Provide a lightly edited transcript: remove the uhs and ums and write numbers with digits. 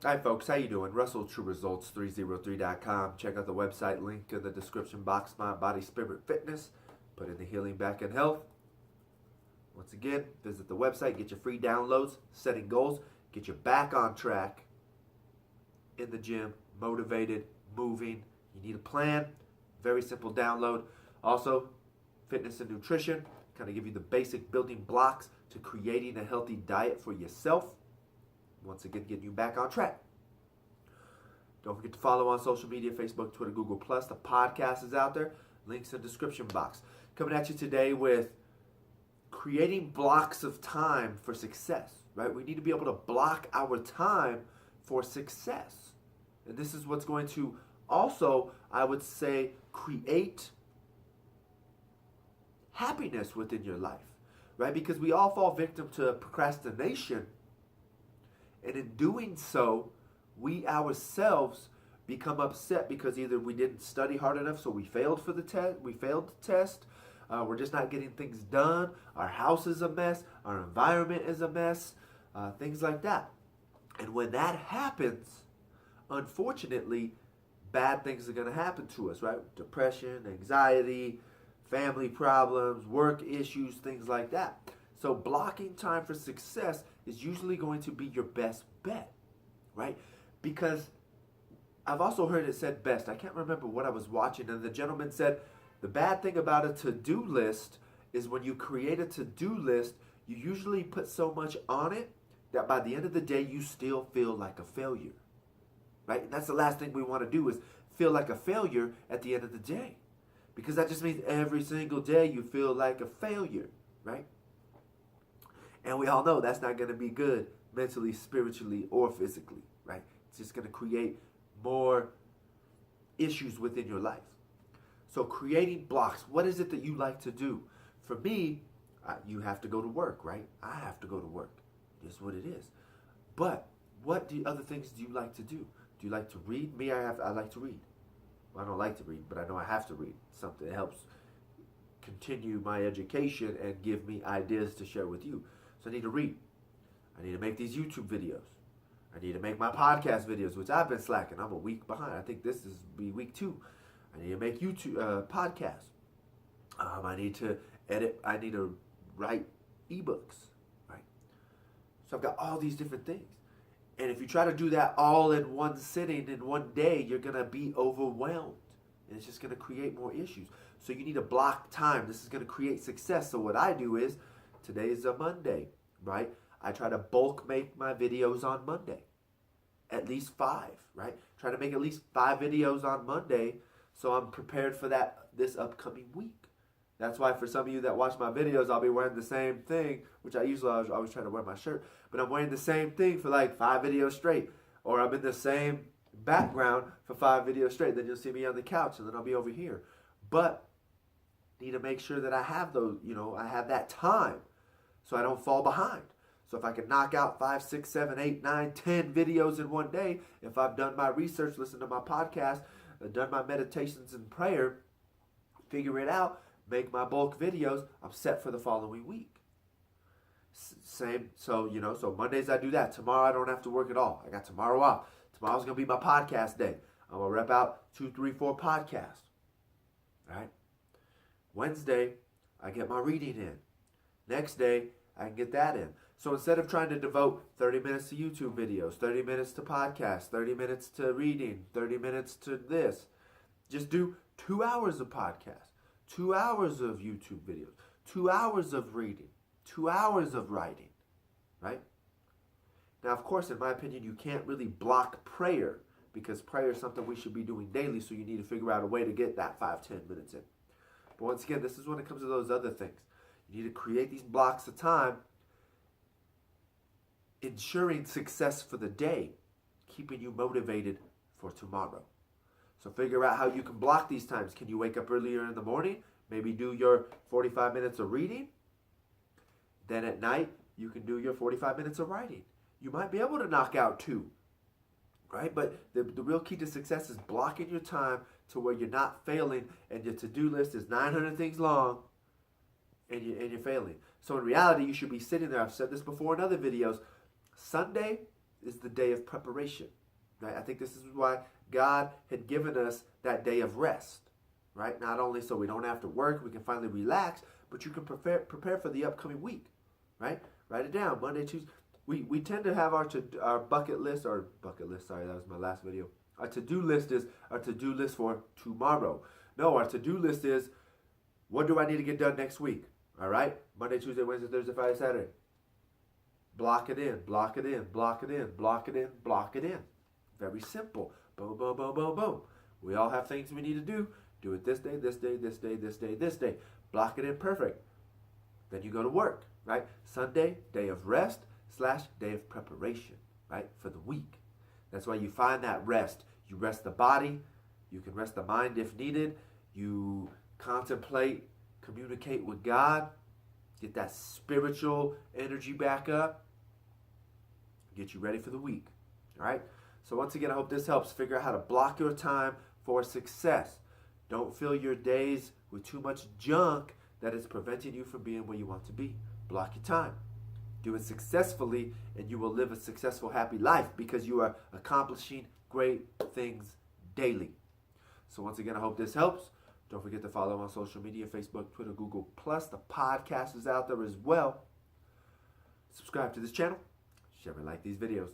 Hi folks, how you doing? Russell True Results 303.com. Check out the website link in the description box. Mind, Body, Spirit, Fitness. Put in the healing back and health. Once again, visit the website, get your free downloads, setting goals, get you back on track in the gym, motivated, moving. You need a plan. Very simple download. Also, fitness and nutrition. Kind of give you the basic building blocks to creating a healthy diet for yourself. Once again, getting you back on track. Don't forget to follow on social media, Facebook, Twitter, Google+. The podcast is out there. Links in the description box. Coming at you today with creating blocks of time for success, right? We need to be able to block our time for success. And this is what's going to also, I would say, create happiness within your life, right? Because we all fall victim to procrastination. And in doing so, we ourselves become upset because either we didn't study hard enough, so we failed for the test. We failed the test. We're just not getting things done. Our house is a mess. Our environment is a mess. Things like that. And when that happens, unfortunately, bad things are going to happen to us, right? Depression, anxiety, family problems, work issues, things like that. So blocking time for success is usually going to be your best bet, right? Because I've also heard it said best. I can't remember what I was watching, and the gentleman said the bad thing about a to-do list is when you create a to-do list, you usually put so much on it that by the end of the day, you still feel like a failure, right? And that's the last thing we want to do is feel like a failure at the end of the day, because that just means every single day you feel like a failure, right? And we all know that's not going to be good mentally, spiritually, or physically, right? It's just going to create more issues within your life. So creating blocks, what is it that you like to do? For me, you have to go to work, right? I have to go to work. It's what it is. But what other things do you like to do? Do you like to read? Me, I like to read. Well, I don't like to read, but I know I have to read. Something that helps continue my education and give me ideas to share with you. So I need to read. I need to make these YouTube videos. I need to make my podcast videos, which I've been slacking. I'm a week behind. I think this is be week 2. I need to make YouTube podcasts. I need to edit. I need to write ebooks, right? So I've got all these different things. And if you try to do that all in one sitting, in one day, you're going to be overwhelmed. And it's just going to create more issues. So you need to block time. This is going to create success. So what I do is, today is a Monday, right? I try to bulk make my videos on Monday. At least 5, right? Try to make at least 5 videos on Monday so I'm prepared for this upcoming week. That's why for some of you that watch my videos, I'll be wearing the same thing, which I always try to wear my shirt, but I'm wearing the same thing for like 5 videos straight. Or I'm in the same background for 5 videos straight. Then you'll see me on the couch and then I'll be over here. But need to make sure that I have those, I have that time so I don't fall behind. So if I can knock out 5, 6, 7, 8, 9, 10 videos in one day, if I've done my research, listened to my podcast, done my meditations and prayer, figure it out, make my bulk videos, I'm set for the following week. Same, so Mondays I do that. Tomorrow I don't have to work at all. I got tomorrow off. Tomorrow's going to be my podcast day. I'm going to rep out 2, 3, 4 podcasts. All right? Wednesday, I get my reading in. Next day, I can get that in. So instead of trying to devote 30 minutes to YouTube videos, 30 minutes to podcasts, 30 minutes to reading, 30 minutes to this, just do 2 hours of podcast, 2 hours of YouTube videos, 2 hours of reading, 2 hours of writing, right? Now, of course, in my opinion, you can't really block prayer because prayer is something we should be doing daily, so you need to figure out a way to get that 5, 10 minutes in. But once again, this is when it comes to those other things. You need to create these blocks of time, ensuring success for the day, keeping you motivated for tomorrow. So figure out how you can block these times. Can you wake up earlier in the morning? Maybe do your 45 minutes of reading. Then at night, you can do your 45 minutes of writing. You might be able to knock out 2, right? But the real key to success is blocking your time to where you're not failing and your to-do list is 900 things long and you're failing. So in reality, you should be sitting there. I've said this before in other videos. Sunday is the day of preparation. Right? I think this is why God had given us that day of rest. Right? Not only so we don't have to work, we can finally relax, but you can prepare for the upcoming week. Right? Write it down. Monday, Tuesday. We tend to have our bucket list, sorry, that was my last video. Our to-do list is our to-do list for tomorrow. No, our to-do list is, what do I need to get done next week? All right? Monday, Tuesday, Wednesday, Thursday, Friday, Saturday. Block it in, block it in, block it in, block it in, block it in. Very simple. Boom, boom, boom, boom, boom. We all have things we need to do. Do it this day, this day, this day, this day, this day. Block it in perfect. Then you go to work, right? Sunday, day of rest / day of preparation, right? For the week. That's why you find that rest. You rest the body. You can rest the mind if needed. You contemplate, communicate with God. Get that spiritual energy back up. Get you ready for the week. All right? So once again, I hope this helps figure out how to block your time for success. Don't fill your days with too much junk that is preventing you from being where you want to be. Block your time. Do it successfully, and you will live a successful, happy life because you are accomplishing great things daily. So once again, I hope this helps. Don't forget to follow on social media, Facebook, Twitter, Google+. The podcast is out there as well. Subscribe to this channel. Share and like these videos.